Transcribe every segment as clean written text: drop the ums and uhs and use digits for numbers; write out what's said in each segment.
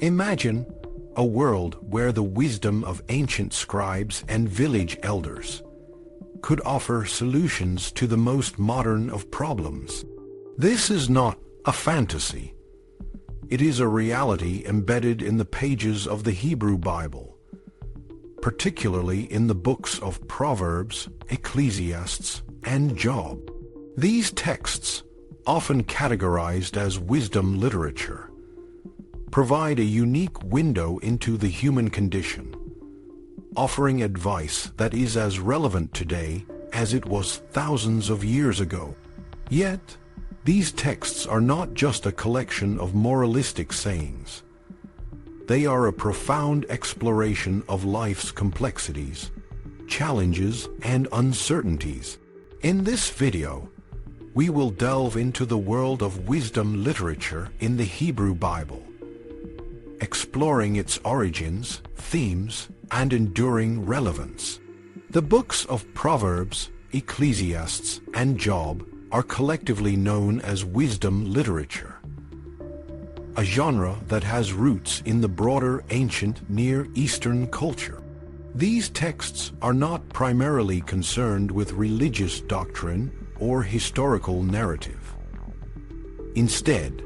Imagine a world where the wisdom of ancient scribes and village elders could offer solutions to the most modern of problems. This is not a fantasy. It is a reality embedded in the pages of the Hebrew Bible, particularly in the books of Proverbs, Ecclesiastes, and Job. These texts, often categorized as wisdom literature, provide a unique window into the human condition, offering advice that is as relevant today as it was thousands of years ago. Yet, these texts are not just a collection of moralistic sayings. They are a profound exploration of life's complexities, challenges, and uncertainties. In this video, we will delve into the world of wisdom literature in the Hebrew Bible, exploring its origins, themes, and enduring relevance. The books of Proverbs, Ecclesiastes, and Job are collectively known as wisdom literature, a genre that has roots in the broader ancient Near Eastern culture. These texts are not primarily concerned with religious doctrine or historical narrative. Instead,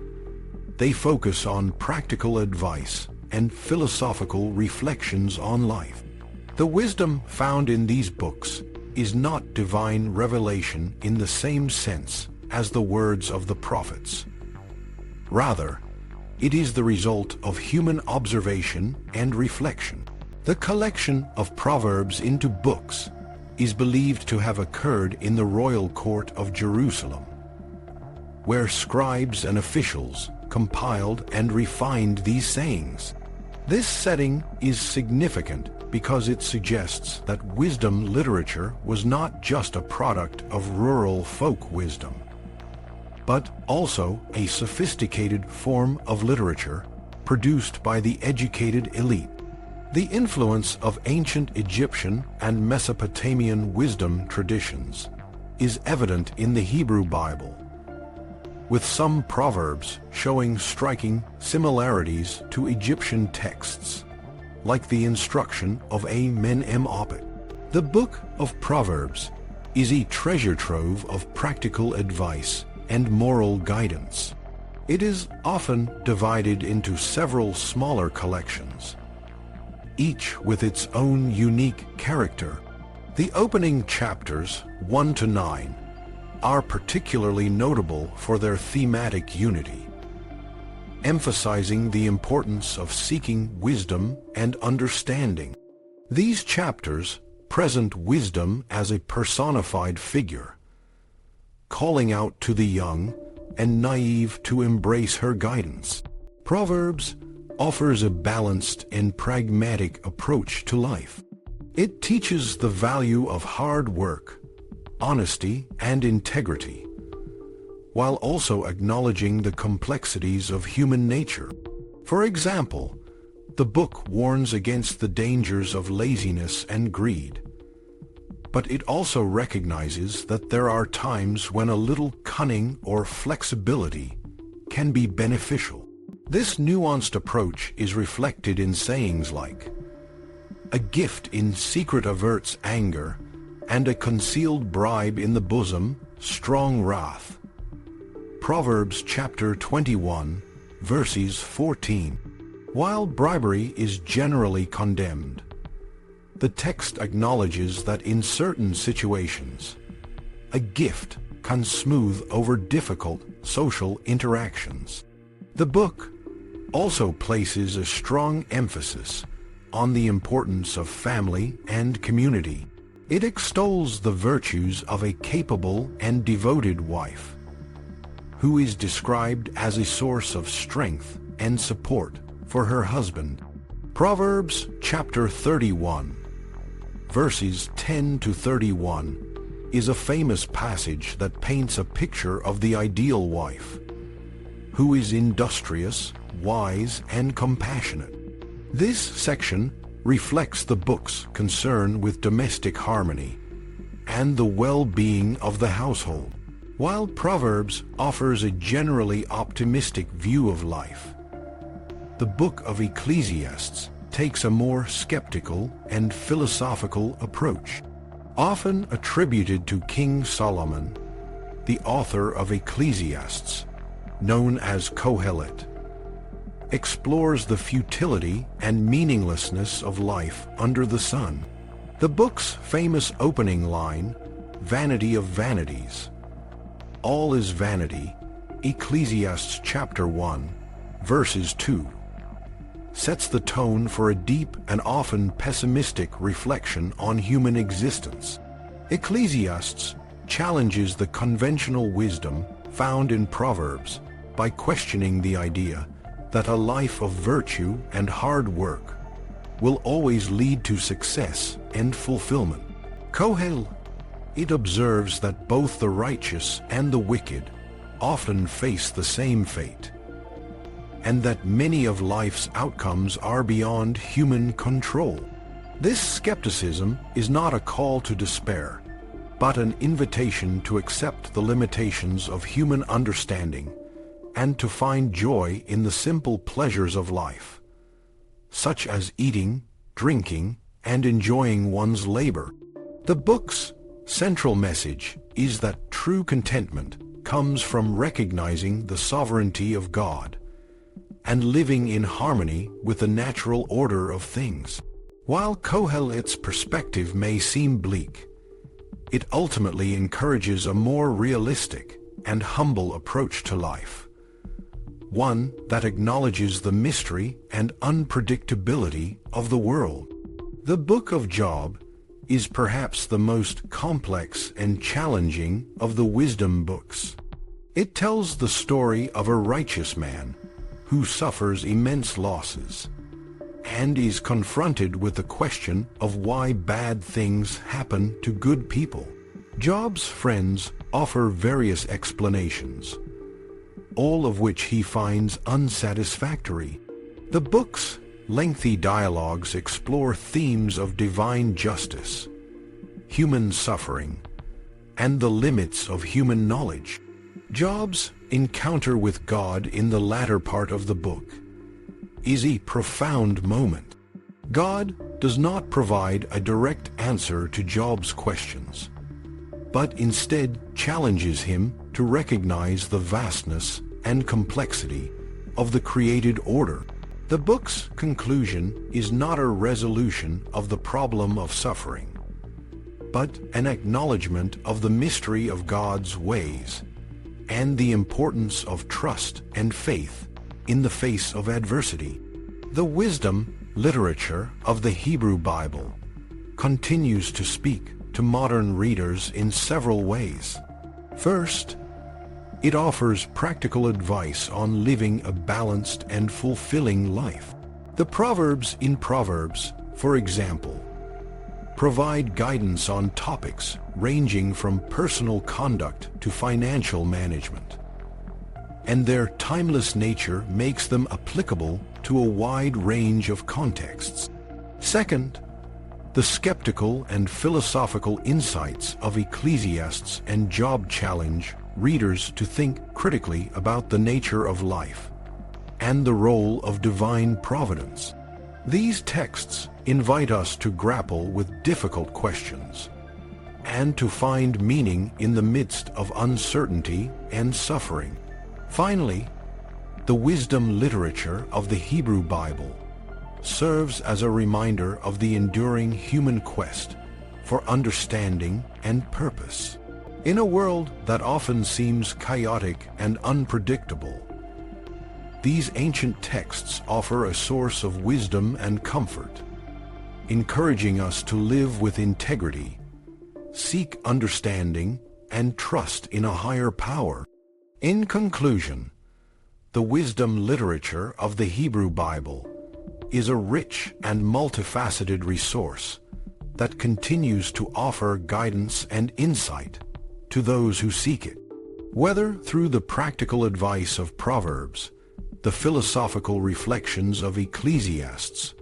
they focus on practical advice and philosophical reflections on life. The wisdom found in these books is not divine revelation in the same sense as the words of the prophets. Rather, it is the result of human observation and reflection. The collection of Proverbs into books is believed to have occurred in the royal court of Jerusalem, where scribes and officials compiled and refined these sayings. This setting is significant because it suggests that wisdom literature was not just a product of rural folk wisdom, but also a sophisticated form of literature produced by the educated elite. The influence of ancient Egyptian and Mesopotamian wisdom traditions is evident in the Hebrew Bible, with some proverbs showing striking similarities to Egyptian texts, like the instruction of a menem opet. The book of Proverbs is a treasure trove of practical advice and moral guidance. It is often divided into several smaller collections, each with its own unique character. The opening chapters, 1 to 9, are particularly notable for their thematic unity, emphasizing the importance of seeking wisdom and understanding. These chapters present wisdom as a personified figure, calling out to the young and naive to embrace her guidance. Proverbs offers a balanced and pragmatic approach to life. It teaches the value of hard work, honesty, and integrity, while also acknowledging the complexities of human nature. For example, the book warns against the dangers of laziness and greed, but it also recognizes that there are times when a little cunning or flexibility can be beneficial. This nuanced approach is reflected in sayings like, "A gift in secret averts anger, and a concealed bribe in the bosom, strong wrath." Proverbs chapter 21, verses 14. While bribery is generally condemned, the text acknowledges that in certain situations, a gift can smooth over difficult social interactions. The book also places a strong emphasis on the importance of family and community. It extols the virtues of a capable and devoted wife, who is described as a source of strength and support for her husband. Proverbs chapter 31, verses 10 to 31, is a famous passage that paints a picture of the ideal wife, who is industrious, wise, and compassionate. This section reflects the book's concern with domestic harmony and the well-being of the household. While Proverbs offers a generally optimistic view of life, The book of Ecclesiastes takes a more skeptical and philosophical approach. Often attributed to King Solomon, the author of Ecclesiastes, known as Kohelet, explores the futility and meaninglessness of life under the sun. The book's famous opening line, "Vanity of vanities, all is vanity," Ecclesiastes chapter 1, verses 2, sets the tone for a deep and often pessimistic reflection on human existence. Ecclesiastes challenges the conventional wisdom found in Proverbs by questioning the idea that a life of virtue and hard work will always lead to success and fulfillment. Kohelet, it observes that both the righteous and the wicked often face the same fate, and that many of life's outcomes are beyond human control. This skepticism is not a call to despair, but an invitation to accept the limitations of human understanding and to find joy in the simple pleasures of life, such as eating, drinking, and enjoying one's labor. The book's central message is that true contentment comes from recognizing the sovereignty of God and living in harmony with the natural order of things. While Kohelet's perspective may seem bleak, it ultimately encourages a more realistic and humble approach to life, one that acknowledges the mystery and unpredictability of the world. The Book of Job is perhaps the most complex and challenging of the wisdom books. It tells the story of a righteous man who suffers immense losses and is confronted with the question of why bad things happen to good people. Job's friends offer various explanations, all of which he finds unsatisfactory. The book's lengthy dialogues explore themes of divine justice, human suffering, and the limits of human knowledge. Job's encounter with God in the latter part of the book is a profound moment. God does not provide a direct answer to Job's questions, but instead challenges him to recognize the vastness and complexity of the created order. The book's conclusion is not a resolution of the problem of suffering, but an acknowledgement of the mystery of God's ways and the importance of trust and faith in the face of adversity. The wisdom literature of the Hebrew Bible continues to speak to modern readers in several ways. First, it offers practical advice on living a balanced and fulfilling life. The Proverbs in Proverbs, for example, provide guidance on topics ranging from personal conduct to financial management, and their timeless nature makes them applicable to a wide range of contexts. Second, the skeptical and philosophical insights of Ecclesiastes and Job challenge readers to think critically about the nature of life and the role of divine providence. These texts invite us to grapple with difficult questions and to find meaning in the midst of uncertainty and suffering. Finally, the wisdom literature of the Hebrew Bible serves as a reminder of the enduring human quest for understanding and purpose. In a world that often seems chaotic and unpredictable, these ancient texts offer a source of wisdom and comfort, encouraging us to live with integrity, seek understanding, and trust in a higher power. In conclusion, the wisdom literature of the Hebrew Bible is a rich and multifaceted resource that continues to offer guidance and insight to those who seek it. Whether through the practical advice of Proverbs, the philosophical reflections of Ecclesiastes,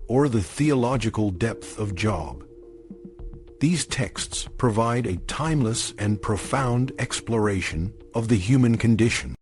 or the theological depth of Job, these texts provide a timeless and profound exploration of the human condition.